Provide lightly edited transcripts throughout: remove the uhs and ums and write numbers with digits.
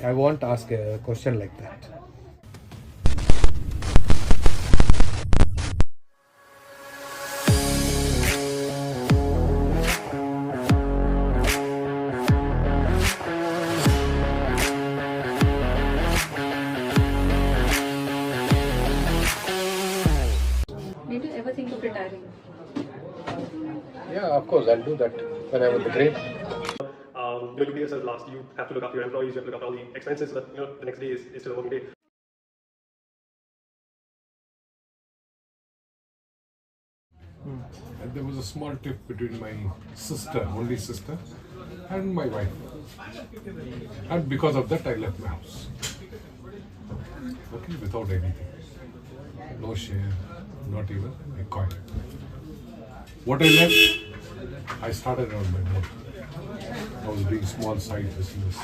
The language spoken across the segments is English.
I won't ask a question like that. Did you ever think of retiring? Yeah, of course, I'll do that when I'm at the grave. Your duty is last. You have to look after your employees. You have to look after all the expenses. But the next day is still a working day. And there was a small tiff between my sister, only sister, and my wife. And because of that, I left my house. Okay, without anything. No share, not even a coin. What I left, I started on my own. I was doing small side business,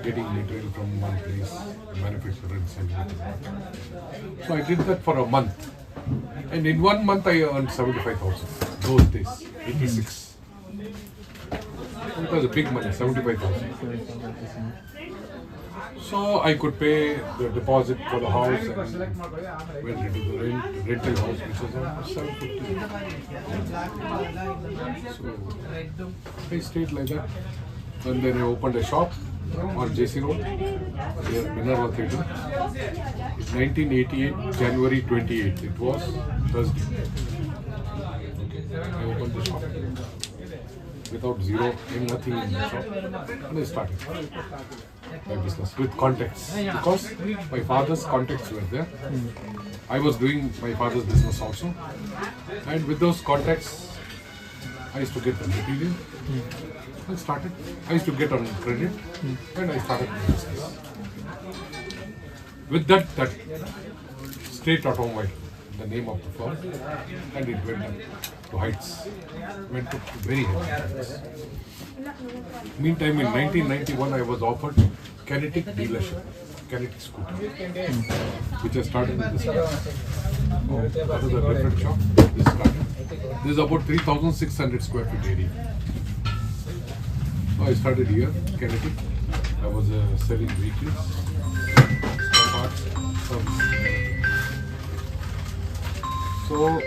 getting material from one place, manufacturer and selling it. So I did that for a month. And in 1 month I earned 75,000. Those days, 86. It was a big money, 75,000. So I could pay the deposit for the house and went into the rental house, which was around 750. So I stayed like that. And then I opened a shop on JC Road, near Minerva Theatre. 1988, January 28th. It was Thursday. Okay. I opened the shop without zero, nothing in the shop, and I started my business with contacts because my father's contacts were there. I was doing my father's business also, and with those contacts, I used to get the material. I used to get on credit, and I started my business. With that State Automobile, the name of the firm, and it went up to heights. Went to very high heights. Meantime, in 1991, I was offered Kinetic dealership, Kinetic scooter, which I started with this one. That is a different shop. This is about 3,600 square feet area. So I started here, Kinetic. I was selling vehicles, spare parts, service. So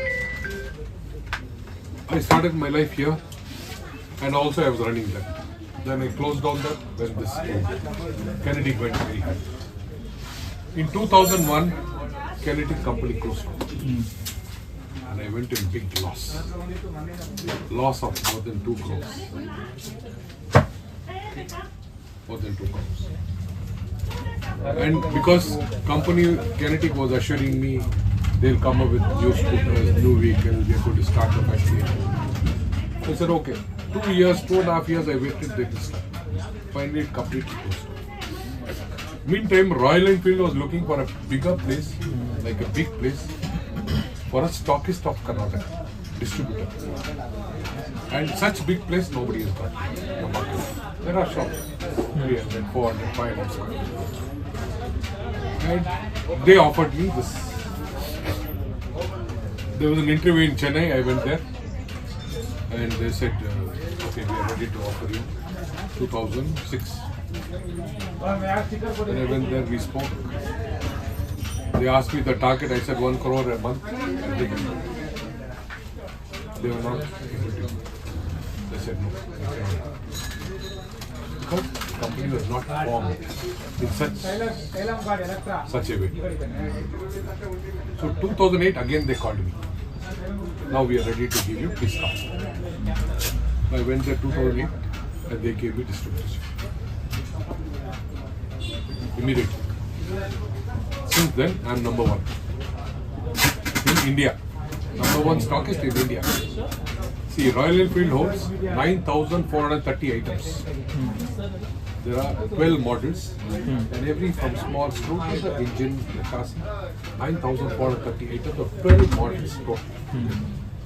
I started my life here, and also I was running that. Then I closed down that when this Kennedy went very high. In 2001, Kennedy company closed down. And I went in big loss. Loss of more than 2 crores. More than 2 crores. And because company Kinetic was assuring me they'll come up with new scooters, new vehicles, we are going to start the factory. I said, okay. 2 years, 2.5 years I waited, they will start. Finally it completely closed. Meantime, Royal Enfield was looking for a bigger place, like a big place, for a stockist of Karnataka, distributor. And such big place nobody has got. There are shops, 300, 400, 500 square. And they offered me this. There was an interview in Chennai, I went there. And they said, okay, we are ready to offer you 2006. When I went there, we spoke. They asked me the target, I said 1 crore a month. They were not able to. They said no, we cannot. Because the company was not formed in such a way. So 2008, again they called me. Now we are ready to give you, please come. I went there 2008 and they gave me distributorship. Immediately. Since then, I am number 1 in India. Number 1 stockist in India. See, Royal Enfield holds 9,430 items. There are 12 models, and every from small screw to the engine, the chassis, 9,430 items of 12 models total.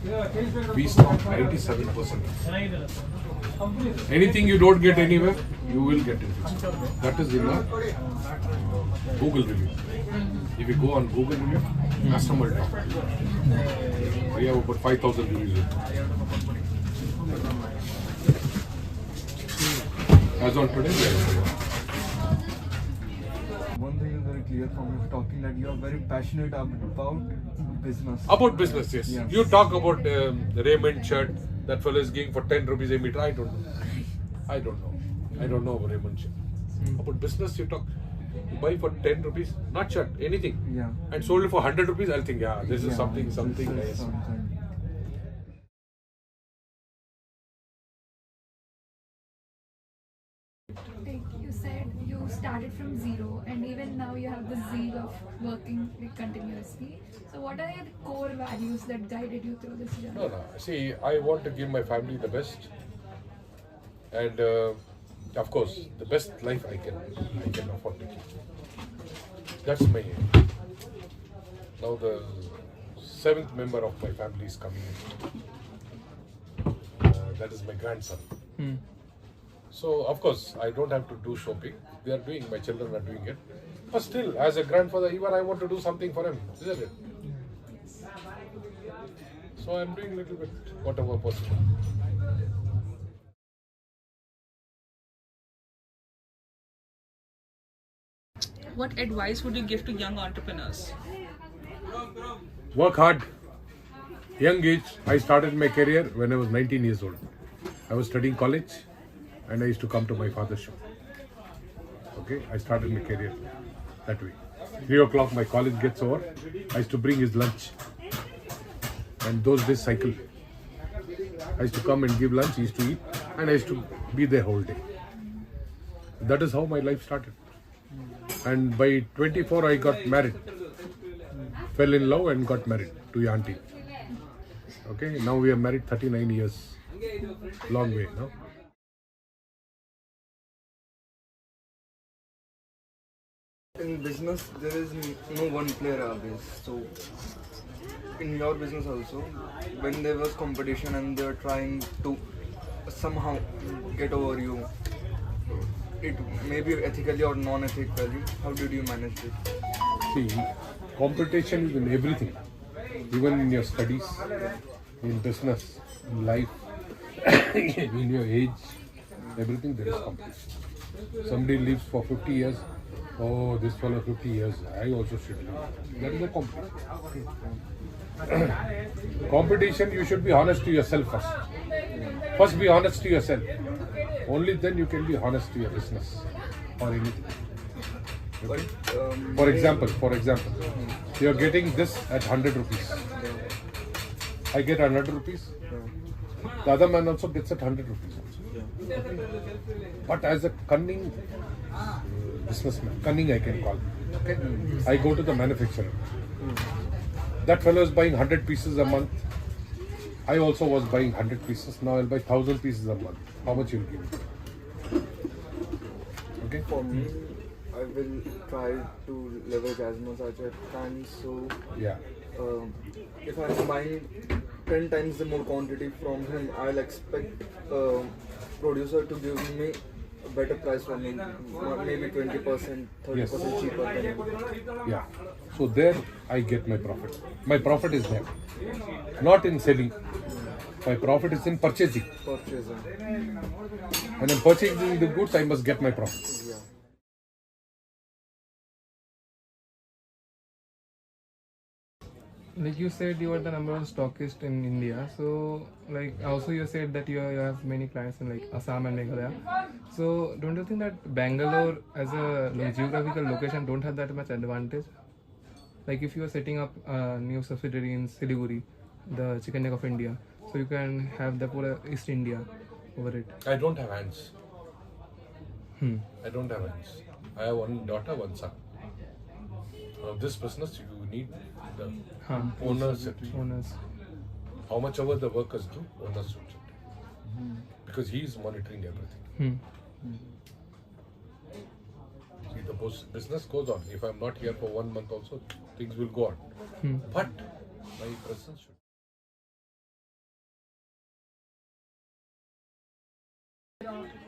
We stock 97%. Anything you don't get anywhere, you will get in Fixed. That is in our Google review. If you go on Google review, customer talk. We have about 5,000 reviews. As on today, we are one thing is very clear from you talking that you are very passionate about business. about business, yes. Yes. You talk about the Raymond shirt that fellow is giving for 10 rupees a meter. I don't know. I don't know about Raymond shirt. About business, you talk. You buy for 10 rupees, not shirt, anything. Yeah. And sold it for 100 rupees, I'll think, yeah, this is Yeah, something this nice. is something. Like you said, you started from zero, and even now you have the zeal of working like continuously. So, what are your core values that guided you through this journey? No. See, I want to give my family the best. And of course, the best life I can afford to give. That's my aim. Now the 7th member of my family is coming in. That is my grandson. So of course, I don't have to do shopping. They are doing, my children are doing it. But still, as a grandfather, even I want to do something for him, isn't it? So I'm doing a little bit, whatever possible. What advice would you give to young entrepreneurs? Work hard. Young age, I started my career when I was 19 years old. I was studying college and I used to come to my father's shop. Okay, I started my career that way. 3 o'clock my college gets over. I used to bring his lunch. And those days cycle. I used to come and give lunch, he used to eat, and I used to be there whole day. That is how my life started. And by 24 I got married. Fell in love and got married to your auntie. Okay, now we are married 39 years. Long way, no? In business, there is no one player always. So, in your business also, when there was competition and they were trying to somehow get over you, it may be ethically or non-ethically, how did you manage it? See, competition is in everything. Even in your studies, in business, in life, in your age, everything there is competition. Somebody lives for 50 years. Oh, this fellow 50 years, I also should live. That is a competition. Competition, you should be honest to yourself first. First be honest to yourself. Only then you can be honest to your business or anything. Okay? For example, you are getting this at 100 rupees. I get 100 rupees. The other man also gets at 100 rupees also. But as a cunning businessman, cunning I can call it. Okay? I go to the manufacturer. That fellow is buying 100 pieces a month. I also was buying 100 pieces. Now I'll buy 1,000 pieces a month. How much you'll give me? Okay? For me, I will try to leverage as much as I can. So, Yeah. if I'm buying 10 times the more quantity from him, I'll expect producer to give me a better price for me, maybe 20%, 30% cheaper than him. Yeah. So there I get my profit. My profit is there. Not in selling. My profit is in purchasing. Purchaser. When I'm purchasing the goods, I must get my profit. Yeah. Like you said, you are the number one stockist in India. So, like also you said that you have many clients in like Assam and Meghalaya. So, don't you think that Bangalore as a geographical location don't have that much advantage? Like if you are setting up a new subsidiary in Siliguri, the chicken neck of India, so you can have the whole East India over it. I don't have hands. I don't have hands. I have one daughter, one son. Now this business you need the owners. Owners. How much ever the workers do, owners should do. Because he is monitoring everything. See, the business goes on. If I'm not here for 1 month also, things will go on. But my presence should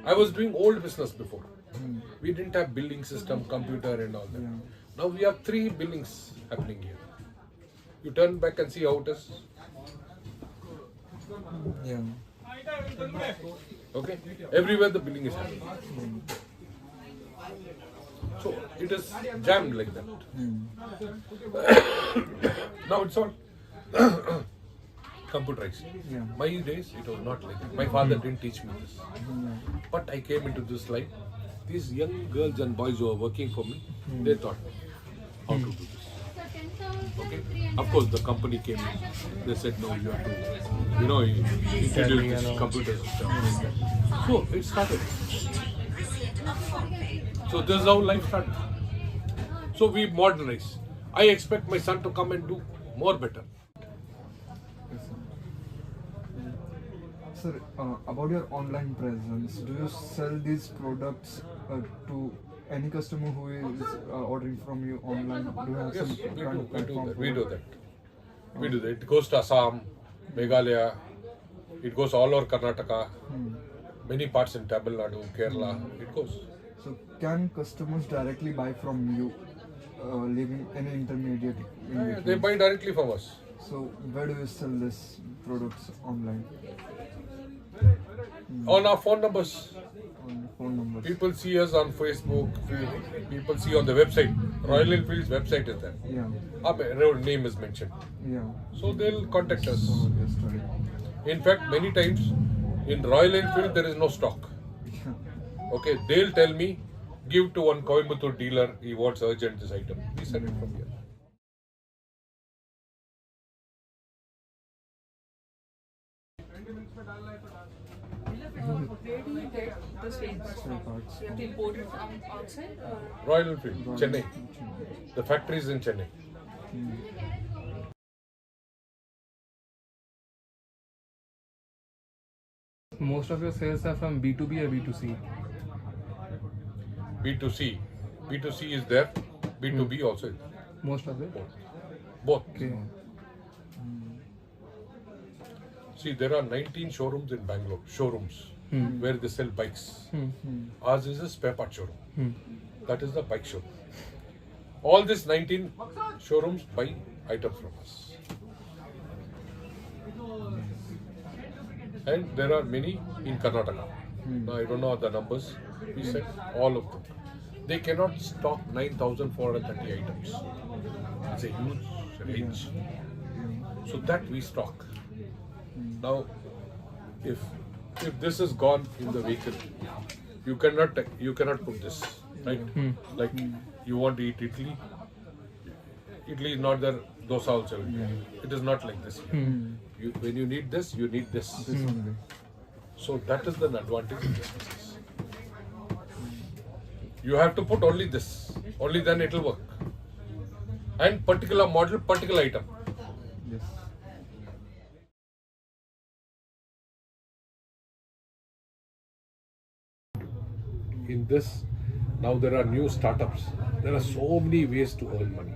I was doing old business before. We didn't have billing system, computer and all that. Now we have 3 billings happening here. You turn back and see how it is. Yeah. Okay? Everywhere the billing is happening. So it is jammed like that. Now it's all computerized. My days it was not like that. My father didn't teach me this. But I came into this life. These young girls and boys who are working for me, they taught me how to do this. Okay? Of course the company came in. They said no, you have to, introduce this computer system. So it started. So this is how life started. So we modernize. I expect my son to come and do more better. Sir, about your online presence, do you sell these products to any customer who is ordering from you online? Do you have Yes, some kind of we do platform that. for We it? do that. We do that. It goes to Assam, Meghalaya. It goes all over Karnataka. Many parts in Tamil Nadu, Kerala. It goes. So can customers directly buy from you, leaving any intermediate in They between? buy directly from us. So where do you sell these products online? On our phone numbers. On phone numbers? People see us on Facebook. People see on the website. Royal Enfield's website is there. Yeah, Our name is mentioned. yeah. So they'll contact us. So just In fact, many times in Royal Enfield there is no stock. Okay, they'll tell me, give to one Coimbatore dealer, he wants urgent this item. We send it from here. Where do you get the spare parts from? You have to import it from outside or? Royal Enfield, Chennai. The factory is in Chennai. Most of your sales are from B2B or B2C? B2C. B2C is there. B2B also is there. Most of it? Both. Okay. See, there are 19 showrooms in Bangalore. Showrooms where they sell bikes. Ours is a spare part showroom. That is the bike showroom. All these 19 showrooms buy items from us. And there are many in Karnataka. Now I don't know the numbers. We said all of them. They cannot stock 9,430 items. It's a huge range. So that we stock. Now, if this is gone in the vehicle, you cannot put this, right? Like you want to eat idli. Idli is not there. Dosa also. It is not like this. When you need this, you need this. So that is the advantage in this business. You have to put only this. Only then it will work. And particular model, particular item. Yes. In this, now there are new startups. There are so many ways to earn money.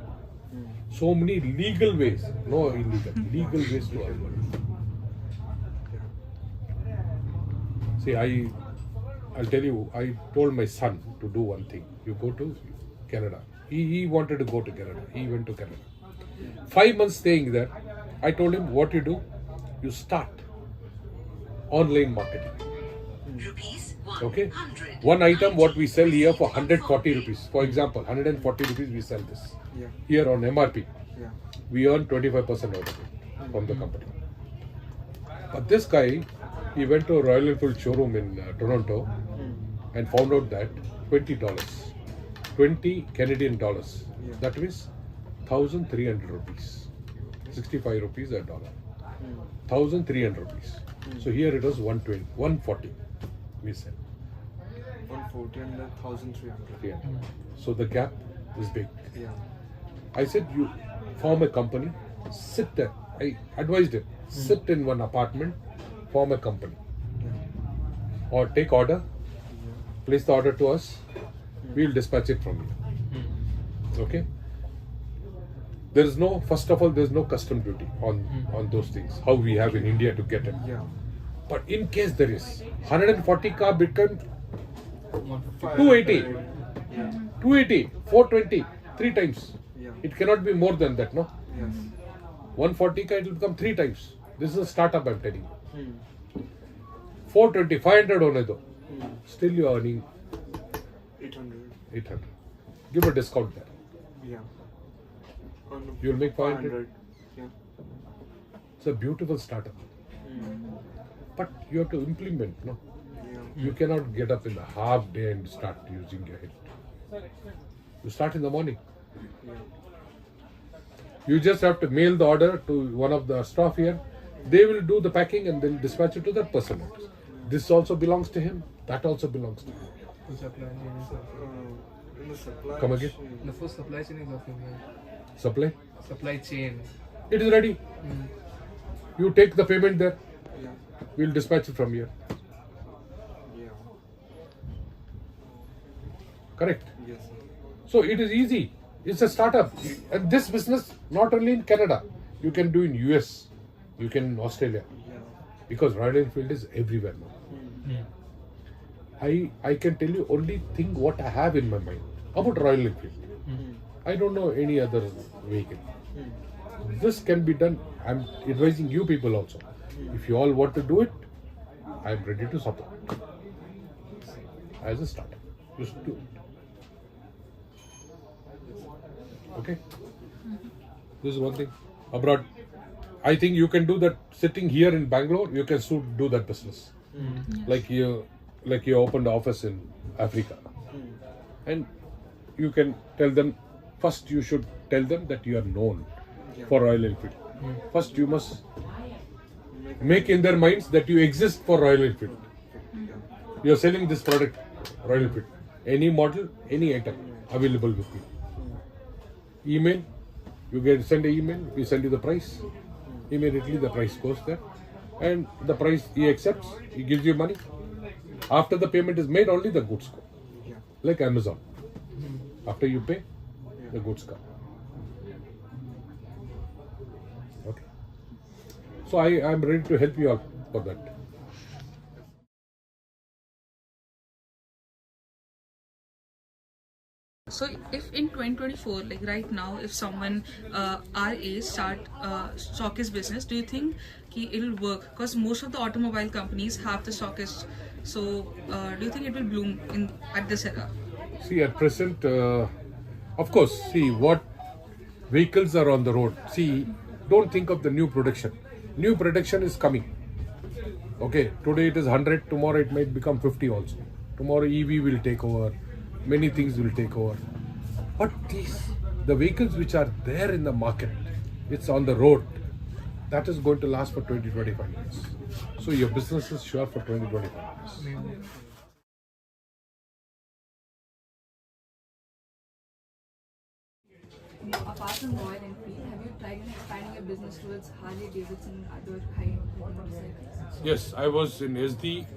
So many legal ways, no illegal, legal ways to earn money. See, I'll tell you, I told my son to do one thing. You go to Canada. He wanted to go to Canada. He went to Canada. 5 months staying there, I told him what you do. You start online marketing. Okay? One item what we sell here for 140 rupees. For example, 140 rupees we sell this. Yeah. Here on MRP. Yeah. We earn 25% out of it from the company. But this guy, he went to a Royal Enfield showroom in Toronto and found out that $20, 20 Canadian dollars, that means 1,300 rupees, 65 rupees a dollar, 1,300 rupees. So here it was 120, 140 we sell. 140 and 1,300. So the gap is big. Yeah. I said, you form a company, sit there. I advised him, sit in one apartment, form a company. Or take order, place the order to us, we'll dispatch it from you. Okay? There is no, first of all, there is no custom duty on those things, how we have in India to get it. Yeah. But in case there is 140 car become 280, 280, 420, 3 times. Yeah. It cannot be more than that, no? Yes. 140 car, it will become 3 times. This is a startup, I'm telling you. Hmm. 420, 500 only though. Still you are earning 800. 800. Give a discount there. Yeah. On You'll make 500. Yeah. It's a beautiful startup. But you have to implement, no? Yeah. You cannot get up in the half day and start using your head. You start in the morning. Yeah. You just have to mail the order to one of the staff here. They will do the packing and they'll dispatch it to that person. This also belongs to him. That also belongs to him. The supply chain is also. In the supply Come again? chain. The first supply chain is also here. Supply. Supply chain. It is ready. You take the payment there. Yeah. We'll dispatch it from here. Yeah. Correct. Yes. So it is easy. It's a startup. And this business, not only in Canada, you can do in US, you can in Australia. Yeah. Because Royal Enfield is everywhere now. I can tell you only thing what I have in my mind about Royal Enfield. I don't know any other vehicle. This can be done. I'm advising you people also. If you all want to do it, I'm ready to support. As a startup, just do it. Okay? This is one thing. Abroad, I think you can do that sitting here in Bangalore. You can still do that business. Like you opened the office in Africa, and you can tell them. First, you should tell them that you are known for Royal Enfield. First, you must make in their minds that you exist for Royal Enfield. You are selling this product, Royal Enfield. Any model, any item available with me. Email, you send an email, we send you the price. Immediately the price goes there. And the price he accepts, he gives you money. After the payment is made, only the goods go. Like Amazon. After you pay, the goods come. Okay. So I am ready to help you all for that. So if in 2024, like right now, if someone our age start stockist business, do you think it'll work? Because most of the automobile companies have the stockist. So do you think it will bloom at this era? See, at present, of course, see what vehicles are on the road. See, don't think of the new production. New production is coming. Okay, today it is 100, tomorrow it might become 50 also. Tomorrow EV will take over, many things will take over. But the vehicles which are there in the market, it's on the road, that is going to last for 20-25 years. So your business is sure for 20-25 years. Apart from Royal Enfield, have you tried expanding your business towards Harley Davidson and other high-end motorcycles? Yes, I was in SD,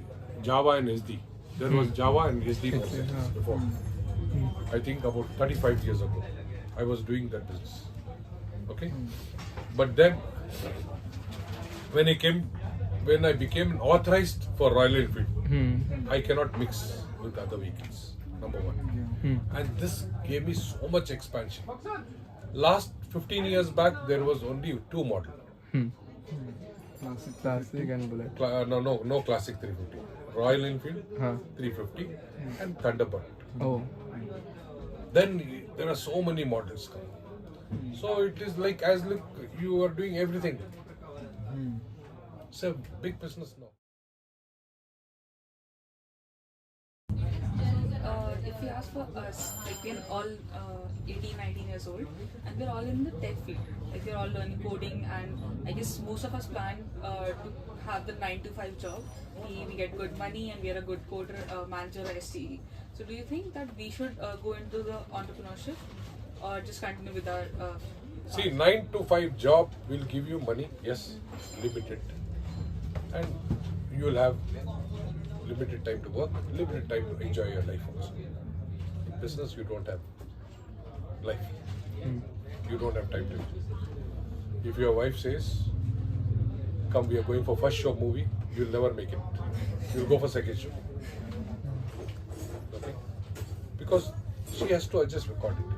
Java and SD. There was Java and SD motorcycles before. I think about 35 years ago, I was doing that business. Okay, but then when I became authorized for Royal Enfield, I cannot mix with other vehicles. Number one, and this gave me so much expansion. Last 15 years back, there was only 2 models. Classic and Bullet. No classic 350. Royal Enfield 350 and Thunderbird. Oh. Then there are so many models coming. So it is like you are doing everything. It's a big business now. If you ask for us, like we're all 18, 19 years old, and we're all in the tech field. Like we're all learning coding, and I guess most of us plan to have the 9-to-5 job. We get good money, and we are a good coder, manager, or STE. So, do you think that we should go into the entrepreneurship, or just continue with our? See, 9-to-5 job will give you money, yes, limited, and you will have limited time to work, limited time to enjoy your life also. In business, you don't have life. You don't have time to enjoy. If your wife says, "Come, we are going for first show movie," you'll never make it. You'll go for second show. Okay? Because she has to adjust accordingly.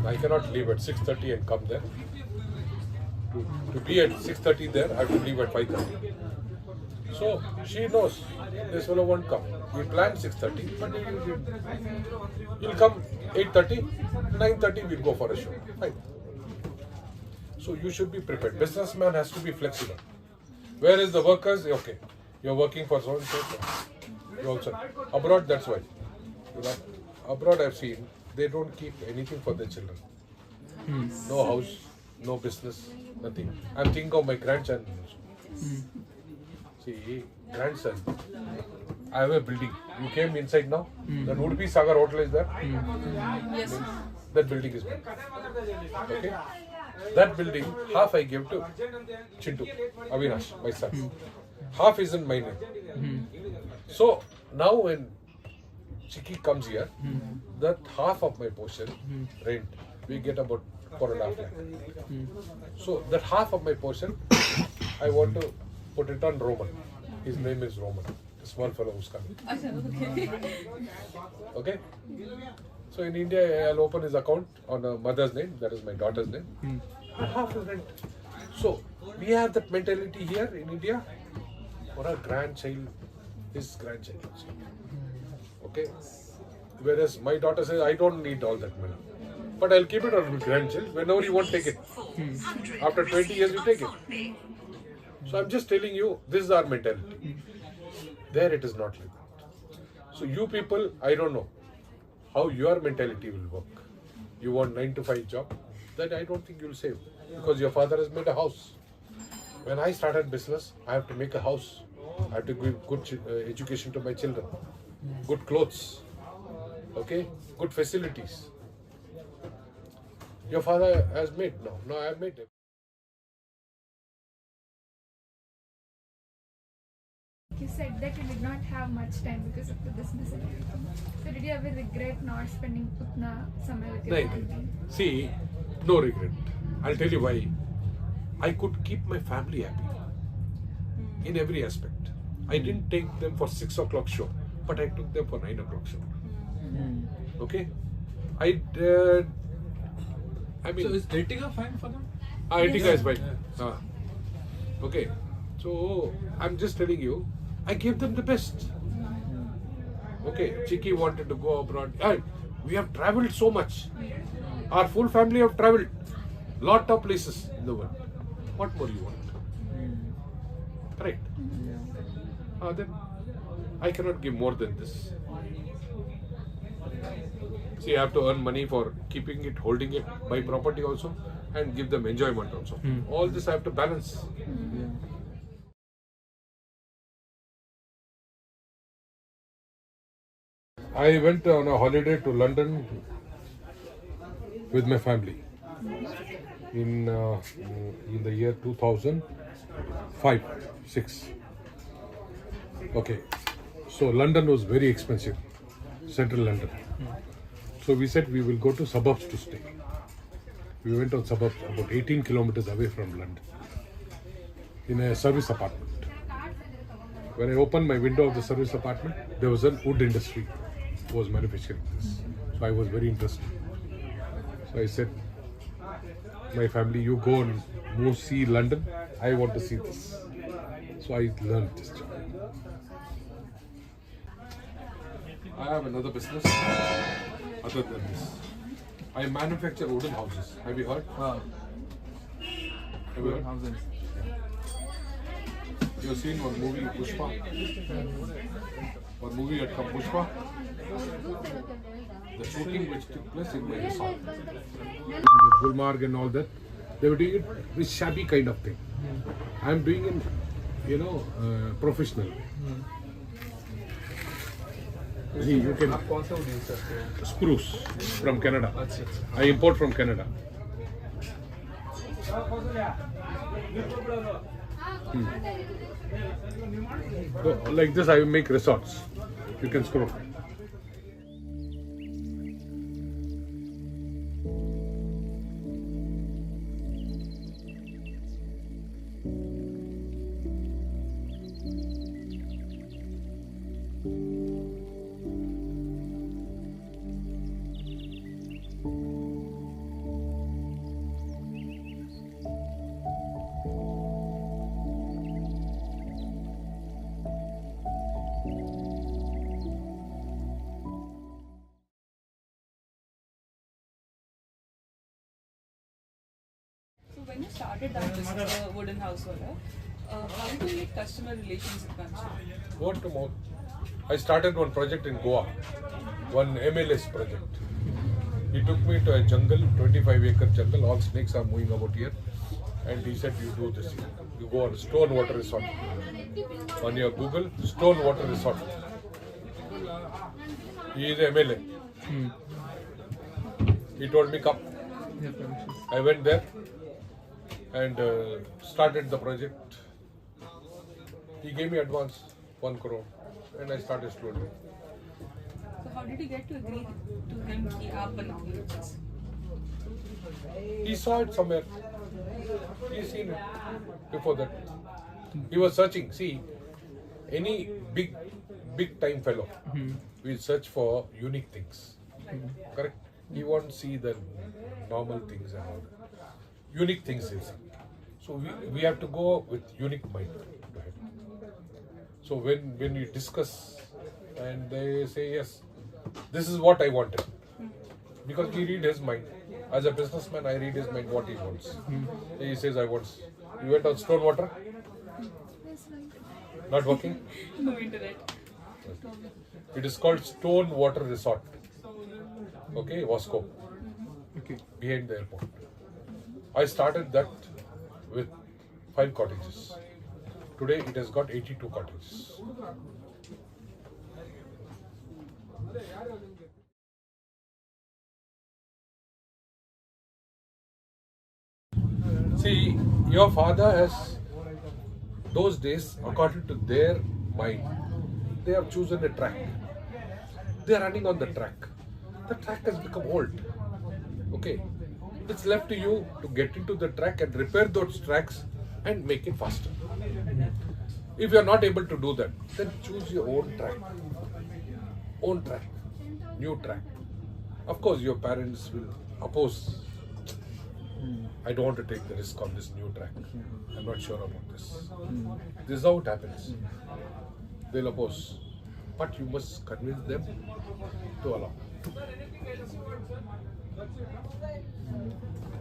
I cannot leave at 6:30 and come there. To be at 6:30 there, I have to leave at 5:30. So she knows this fellow won't come. We planned 6:30, but he'll come 8:30, 9:30 we'll go for a show. Fine. So you should be prepared. Businessman has to be flexible. Where is the workers? Okay, you're working for so and so. You also abroad. That's why. You know, abroad I've seen they don't keep anything for their children. No house, no business, nothing. I'm thinking of my grandson. See, grandson. I have a building. You came inside now. The Udupi Sagar Hotel is there. Yes. That building is mine. Okay. That building, half I gave to Chintu, Avinash, my son. Half is in my name. So now when Chiki comes here, that half of my portion, rent, we get about 4.5 lakh. So that half of my portion, I want to put it on Roman. His name is Roman, the small fellow who's coming. Okay. Okay? So in India, I'll open his account on a mother's name, that is my daughter's name, and half is rent. So we have that mentality here in India for our grandchild, his grandchild. Okay? Whereas my daughter says, I don't need all that money. But I'll keep it on my grandchild. Whenever you want, take it. After 20 years, you take it. So I'm just telling you, this is our mentality. There it is not like that. So you people, I don't know how your mentality will work. You want 9 to 5 job, then I don't think you'll save. Because your father has made a house. When I started business, I have to make a house. I have to give good education to my children. Good clothes. Okay? Good facilities. Your father has made? No, I have made it. You said that you did not have much time because of the business and everything. So did you ever regret not spending utna samay with your family? See, no regret. I'll tell you why. I could keep my family happy in every aspect. I didn't take them for 6 o'clock show, but I took them for 9 o'clock show. Okay? I mean, So is Ertiga fine for them? Ertiga is fine. Okay. So I'm just telling you, I gave them the best. Okay, Chiki wanted to go abroad. We have traveled so much. Our full family have traveled lot of places in the world. What more you want? Correct. Then I cannot give more than this. See, I have to earn money for keeping it, holding it, buy property also, and give them enjoyment also. All this I have to balance. I went on a holiday to London with my family in the year 2005, 6. Okay, so London was very expensive, central London. So we said we will go to suburbs to stay. We went on suburbs about 18 kilometers away from London in a service apartment. When I opened my window of the service apartment, there was a wood industry who was manufacturing this. So I was very interested. So I said, my family, you go and move, see London. I want to see this. So I learned this job. I have another business other than this. I manufacture wooden houses. Have you heard? Wow. Have you heard? Houses. You have seen one movie, Pushpa? One movie had come, Pushpa? The shooting which took place in my resort. Gulmarg and all that. They were doing it with shabby kind of thing. I am doing it, professional. See, you can spruce from Canada. I import from Canada. So, like this, I will make resorts. You can scroll. So when you started that business, wooden house holder, how do you make customer relations with country? Word to mouth. I started one project in Goa, one MLS project. He took me to a jungle, 25-acre jungle, all snakes are moving about here. And he said, you do this. You go on Stone Water Resort. On your Google, Stone Water Resort. He is MLA. He told me, come. I went there and started the project. He gave me advance 1 crore and I started slowly. So how did you get to agree to him कि आप बनाओगे business? He saw it somewhere. He seen it before that. He was searching. See, any big time fellow will search for unique things. Correct? He won't see the normal things and all that. Unique things he'll see. So we have to go with unique mind to him. So when you discuss and they say yes, this is what I wanted. Because we read his mind. As a businessman, I read his mind what he wants. He says I want. You went on Stone Water? Not working? No internet. It is called Stone Water Resort. Okay, Wasco. Okay. Behind the airport. I started that with 5 cottages. Today it has got 82 cottages. See, your father has, those days, according to their mind, they have chosen a track. They are running on the track. The track has become old. Okay. It's left to you to get into the track and repair those tracks and make it faster. If you are not able to do that, then choose your own track. Own track. New track. Of course, your parents will oppose. I don't want to take the risk on this new track. I'm not sure about this. This is how it happens. They'll oppose. But you must convince them to allow.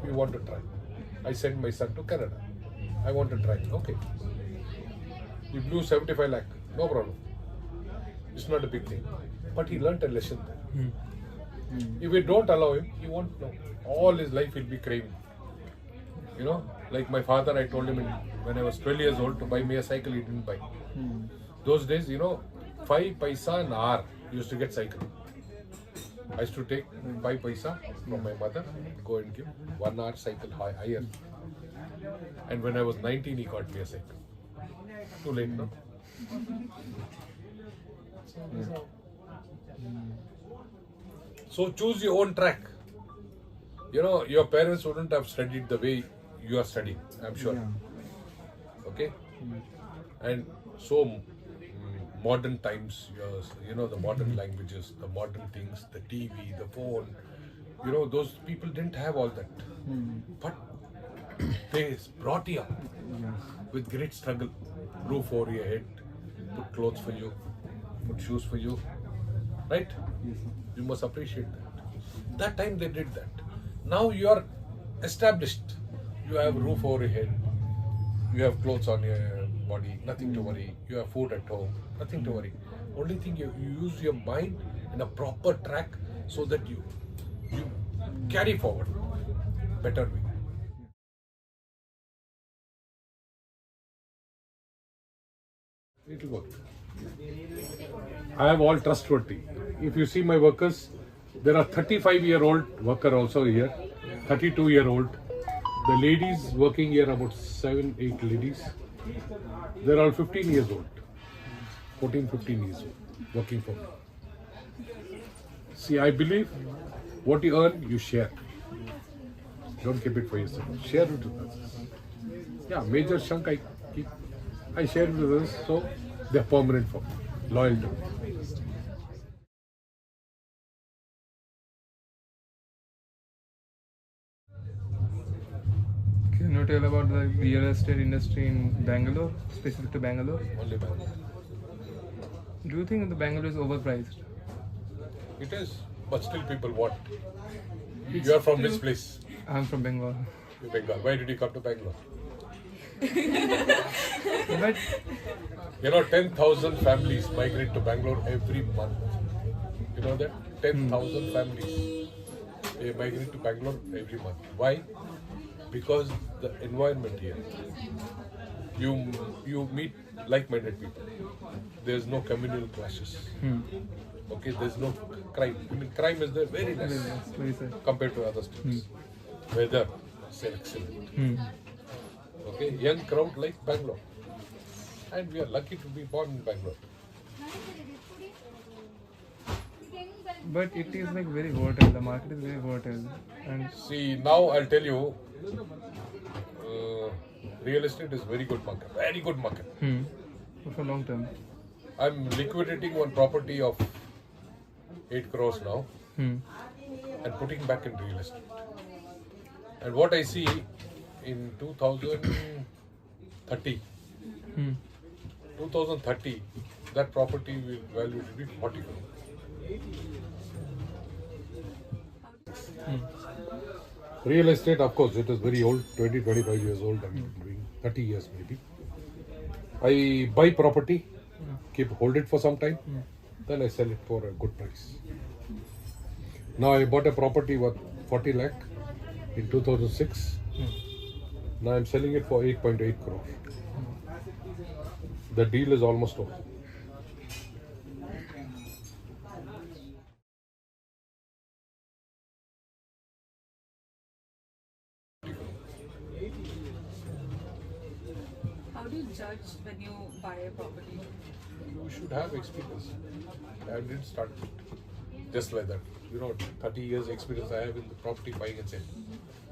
We want to try. I sent my son to Canada. I want to try. Okay. He blew 75 lakh. No problem. It's not a big thing. But he learnt a lesson there. If we don't allow him, he won't know. All his life he'll be craving. You know, like my father, I told him when I was 12 years old to buy me a cycle, he didn't buy. Those days, 5 paisa an hour used to get cycle. I used to take 5 paisa from my mother, go and give 1 hour cycle higher. And when I was 19, he got me a cycle. Too late, no? So choose your own track. Your parents wouldn't have studied the way you are studying, I'm sure. Okay? And so modern times, the modern languages, the modern things, the TV, the phone, those people didn't have all that. But they brought you up with great struggle. Roof over your head, put clothes for you, put shoes for you. Right? You must appreciate that. That time they did that. Now you are established. You have roof over your head. You have clothes on your body. Nothing to worry. You have food at home. Nothing to worry. Only thing you use your mind in a proper track so that you carry forward better way. It will work. I am all trustworthy. If you see my workers, there are 35-year-old worker also here, 32-year-old. The ladies working here, about 7, 8 ladies. They're all 15 years old, 14, 15 years old, working for me. See, I believe what you earn, you share. Don't keep it for yourself. Share it with others. Yeah, major chunk I keep. I share it with others, so they're permanent for me. Loyal to me. Can you tell about the real estate industry in Bangalore, specific to Bangalore? Only Bangalore. Do you think the Bangalore is overpriced? It is, but still people want. You are from which place? I'm from Bengal. Bengal. Why did you come to Bangalore? But 10,000 families migrate to Bangalore every month. You know that? 10,000 families. They migrate to Bangalore every month. Why? Because the environment here. You meet like-minded people. There's no communal clashes. Okay, there's no crime. I mean, crime is there very less very sad. compared to other states. Weather is excellent. Okay, young crowd like Bangalore. And we are lucky to be born in Bangalore. But it is like very volatile. The market is very volatile. And See, now I'll tell you, real estate is very good market. Very good market. but for long term. I'm liquidating one property of 8 crores now and putting back in real estate. And what I see in 2030, 2030, that property will value to be 40 crores. Real estate, of course, it is very old, 20, 25 years old, I've been doing 30 years maybe. I buy property, hold it for some time, then I sell it for a good price. Now I bought a property worth 40 lakh in 2006. Now I'm selling it for 8.8 crore. The deal is almost over. How do you judge when you buy a property? You should have experience. I didn't start just like that. 30 years experience I have in the property buying and selling.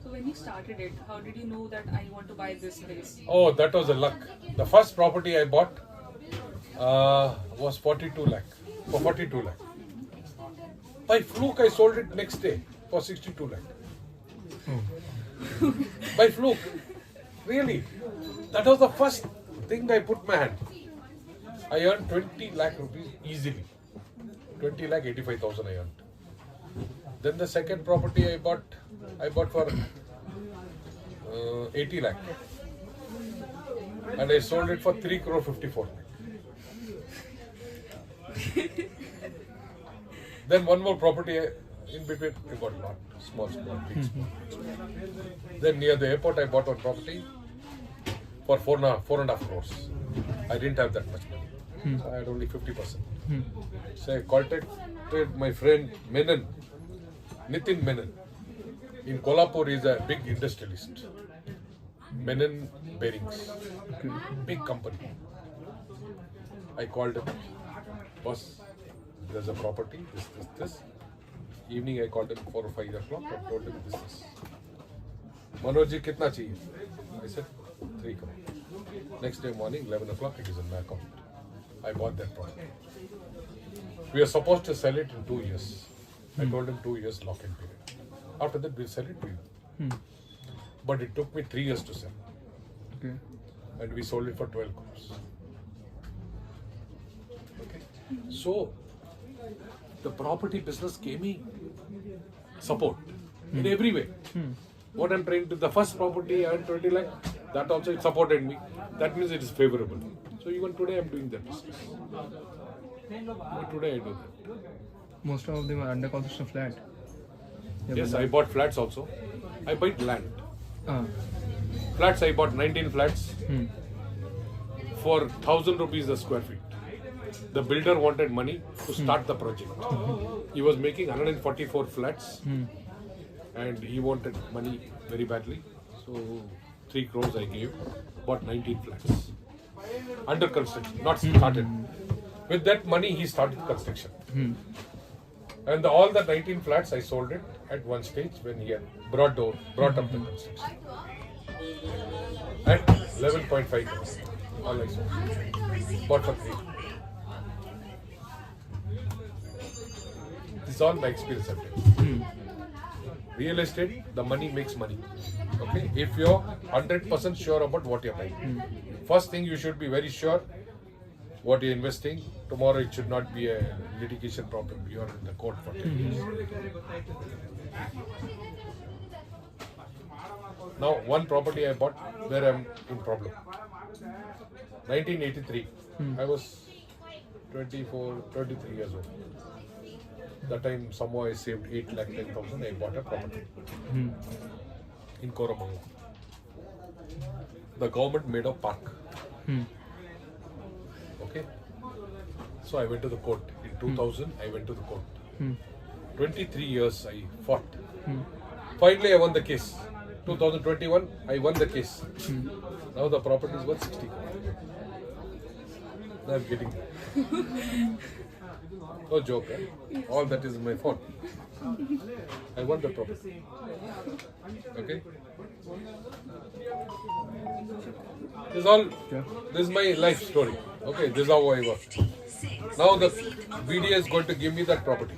So when you started it, how did you know that I want to buy this place? Oh, that was a luck. The first property I bought was 42 lakh. For 42 lakh. By fluke, I sold it next day for 62 lakh. By fluke. Really. That was the first thing I put my hand. I earned 20 lakh rupees easily. 20 lakh 85,000 I earned. Then the second property I bought for 80 lakh. And I sold it for 3 crore 54 lakh. Then one more property in between, I got a lot. Small, big, small. Then near the airport, I bought one property for 4.5 crores. I didn't have that much money. So I had only 50%. So I contacted my friend Menon, Nitin Menon. In Kolhapur, he is a big industrialist. Menon Bearings. Big company. I called him. Boss, there's a property, this. Evening I called him 4 or 5 o'clock and told him this. Manoj ji, kitna chahiye? I said 3 crore. Next day morning, 11 o'clock, it is in my account. I bought that property. We are supposed to sell it in 2 years. I told him 2 years lock-in period. After that, we'll sell it. But it took me 3 years to sell. Okay. And we sold it for 12 crores. Okay. So, the property business gave me support in every way. What I'm trying to, the first property I earned 20 lakh, that also it supported me. That means it is favorable. So even today I'm doing that business. Even today I do that. Most of them are under construction flat. Yes, I bought flats also. I bought land. Ah. Flats, I bought 19 flats for 1,000 rupees a square feet. The builder wanted money to start the project. He was making 144 flats and he wanted money very badly. So 3 crores I gave, bought 19 flats. Under construction, not started. With that money, he started construction. And all the 19 flats, I sold it at one stage when he had brought up the construction. At 11.5 crores. All I sold. Bought for 3. This is all my experience of it. Real estate, the money makes money. Okay, if you're 100% sure about what you're buying, first thing you should be very sure what you're investing. Tomorrow it should not be a litigation problem. You're in the court for 10 years. Now, one property I bought where I'm in problem. 1983. I was 24, 23 years old. That time somehow I saved 8 lakh 10,000. I bought a property in Koramangala. The government made a park. Okay. So I went to the court. In 2000, I went to the court. 23 years I fought. Finally, I won the case. 2021, I won the case. Now the property is worth 60 crore. Now I'm getting there. No joke, eh? All that is my fault. I won the property. Okay? This is my life story. Okay, this is how I work. Now the BDA is going to give me that property.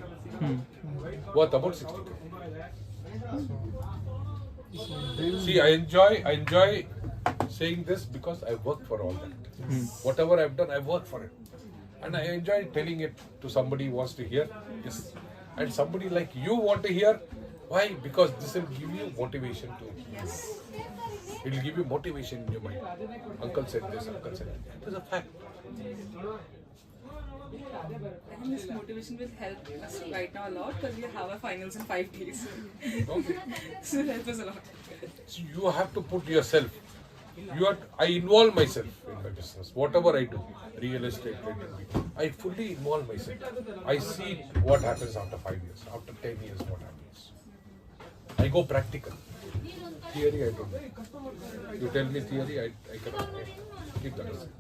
Worth about 60 crore. See, I enjoy saying this because I worked for all that. Whatever I've done, I've worked for it. And I enjoy telling it to somebody who wants to hear. Yes. And somebody like you want to hear. Why? Because this will give you motivation too. Yes. It will give you motivation in your mind. Uncle said this, uncle said that. It is a fact. I think this motivation will help us right now a lot because we have our finals in 5 days. Okay. So it helps us a lot. So you have to put yourself. I involve myself in my business. Whatever I do, real estate, I fully involve myself. I see what happens after 5 years, after 10 years, what happens. I go practical. Theory, I don't know. You tell me theory, I cannot keep that aside.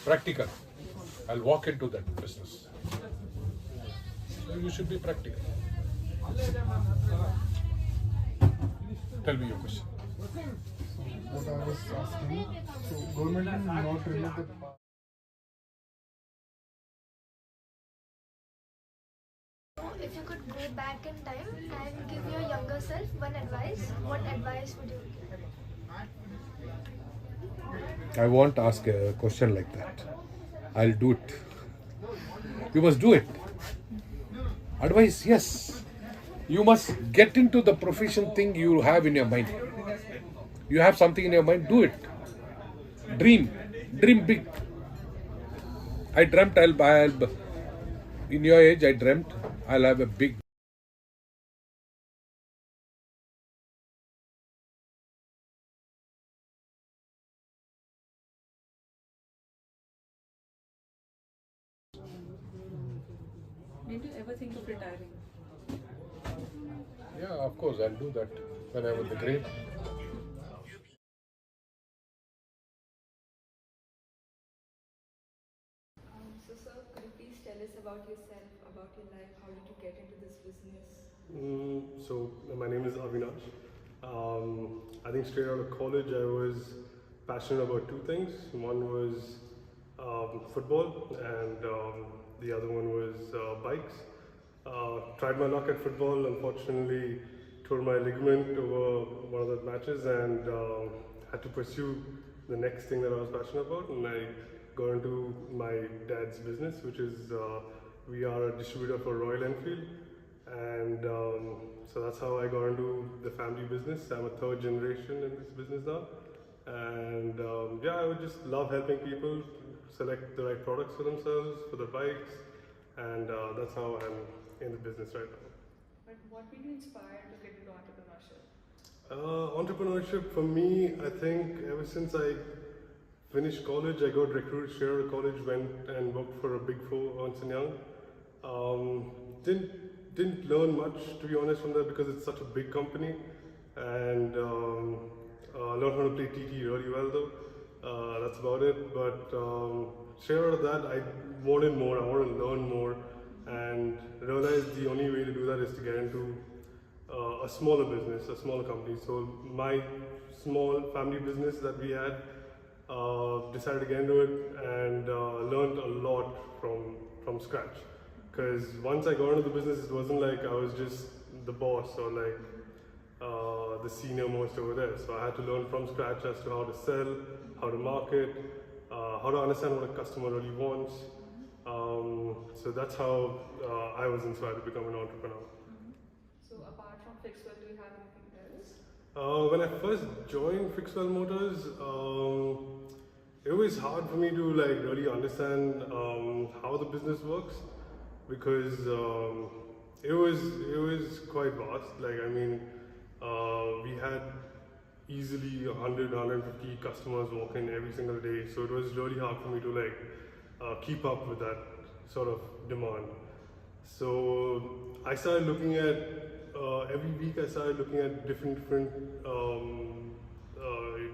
Practical. I'll walk into that business. So you should be practical. Tell me your question. What I was asking, so government will not remove the If you could go back in time and give your younger self one advice, what advice would you give? I won't ask a question like that. I'll do it. You must do it. Advice, yes. You must get into the profession thing you have in your mind. You have something in your mind, do it. Dream big. I dreamt in your age, I dreamt I'll have a big. Did you ever think of retiring? Yeah, of course, I'll do that when I'm in the grave. So, sir, could you please tell us about yourself, about your life? How did you get into this business? So my name is Avinash. I think straight out of college I was passionate about two things. One was football and the other one was bikes. Tried my luck at football, unfortunately tore my ligament over one of the matches and had to pursue the next thing that I was passionate about, and I got into my dad's business, which is we are a distributor for Royal Enfield, and so that's how I got into the family business. I'm a third generation in this business now, and yeah, I would just love helping people select the right products for themselves, for their bikes, and that's how I'm in the business right now. But what made you inspired to get into entrepreneurship? Entrepreneurship for me, I think ever since I finished college, I got recruited straight out of college, went and worked for a Big Four, Ernst & Young. Didn't learn much, to be honest, from there because it's such a big company, and learned how to play TT really well though. That's about it. But straight out of that, I wanted more. I wanted to learn more, and realized the only way to do that is to get into a smaller business, a smaller company. So my small family business that we had, decided to get into it and learned a lot from scratch. Because once I got into the business, it wasn't like I was just the boss or like the senior most over there. So I had to learn from scratch as to how to sell, how to market, how to understand what a customer really wants. So that's how I was inspired to become an entrepreneur. So apart from Fixwell, do you have anything else? When I first joined Fixwell Motors, it was hard for me to like really understand how the business works because it was quite vast. Like I mean, we had easily 100, 150 customers walk in every single day, so it was really hard for me to like keep up with that sort of demand. So I started looking at every week. I started looking at different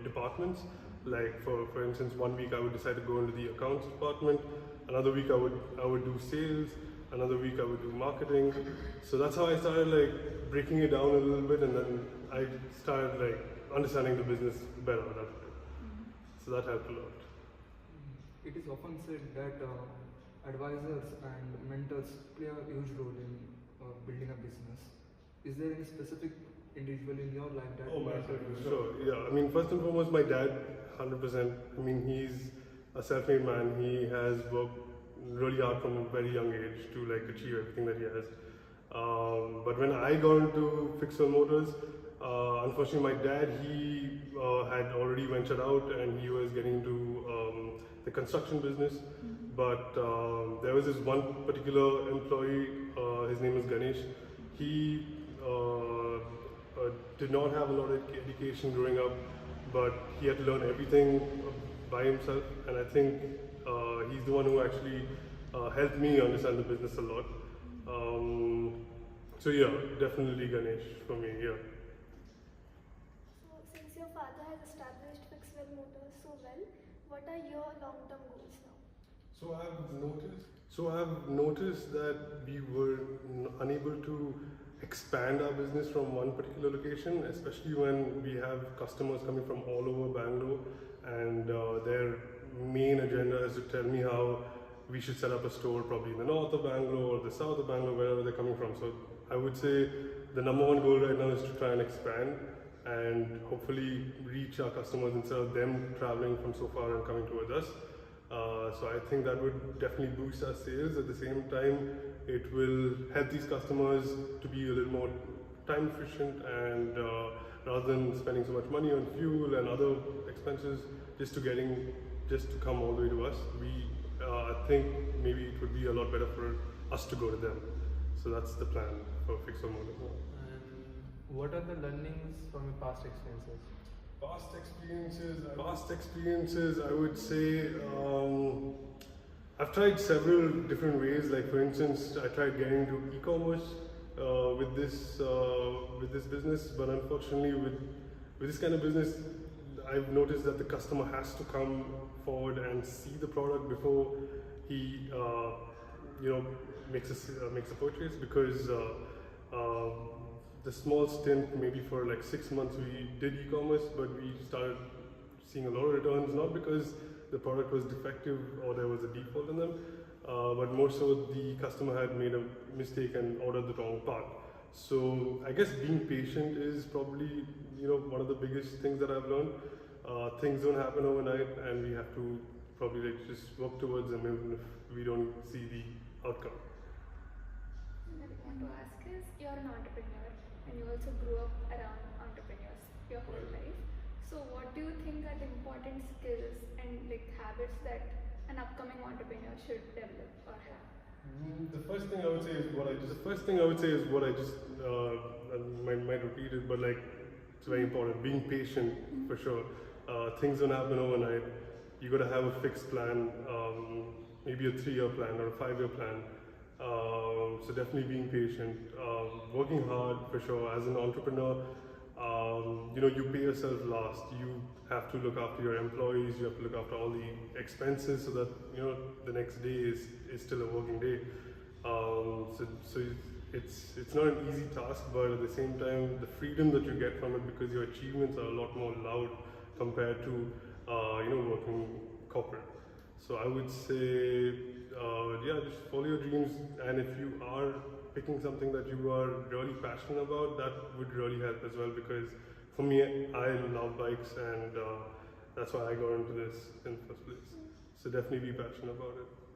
departments. Like for instance, one week I would decide to go into the accounts department. Another week I would do sales. Another week I would do marketing. So that's how I started like breaking it down a little bit, and then I started like understanding the business better that way. So that helped a lot. It is often said that advisors and mentors play a huge role in building a business. Is there any specific individual in your life that mentored you? Sure. Yeah. I mean, first and foremost, my dad, 100%. I mean, he's a self-made man. He has worked really hard from a very young age to like achieve everything that he has. But when I got into Fixwell Motors, unfortunately, my dad, he had already ventured out and he was getting into the construction business. But there was this one particular employee, his name is Ganesh. He did not have a lot of education growing up, but he had to learn everything by himself. And I think he's the one who actually helped me understand the business a lot. So yeah, definitely Ganesh for me, yeah. So, since your father has established Fixwell Motors so well, what are your long-term goals now? So I've noticed that we were unable to expand our business from one particular location, especially when we have customers coming from all over Bangalore, and their main agenda is to tell me how we should set up a store probably in the north of Bangalore or the south of Bangalore, wherever they're coming from. So I would say the number one goal right now is to try and expand and hopefully reach our customers instead of them traveling from so far and coming towards us. So I think that would definitely boost our sales. At the same time, it will help these customers to be a little more time efficient, and rather than spending so much money on fuel and other expenses just to come all the way to us, I think maybe it would be a lot better for us to go to them. So that's the plan for Fixwell Motors. And what are the learnings from your past experiences? Past experiences, I would say I've tried several different ways. Like for instance, I tried getting into e-commerce with this business, but unfortunately, with this kind of business, I've noticed that the customer has to come forward and see the product before he, makes a purchase, because the small stint, maybe for like 6 months, we did e-commerce, but we started seeing a lot of returns, not because the product was defective or there was a default in them, but more so the customer had made a mistake and ordered the wrong part. So I guess being patient is probably one of the biggest things that I've learned. Things don't happen overnight, and we have to probably just work towards them even if we don't see the outcome. What I want to ask is, you're an entrepreneur and you also grew up around entrepreneurs your whole life. So what do you think are the important skills and habits that an upcoming entrepreneur should develop or have? The first thing I would say is what I just might repeat it, but it's very important. Being patient, for sure. Things don't happen overnight. You got to have a fixed plan, maybe a 3-year plan or a 5-year plan. So definitely being patient, working hard, for sure. As an entrepreneur, you pay yourself last. You have to look after your employees. You have to look after all the expenses so that the next day is still a working day. So it's not an easy task, but at the same time, the freedom that you get from it, because your achievements are a lot more loud compared to working corporate. So I would say, yeah, just follow your dreams, and if you are picking something that you are really passionate about, that would really help as well. Because for me, I love bikes, and that's why I got into this in the first place. So definitely be passionate about it.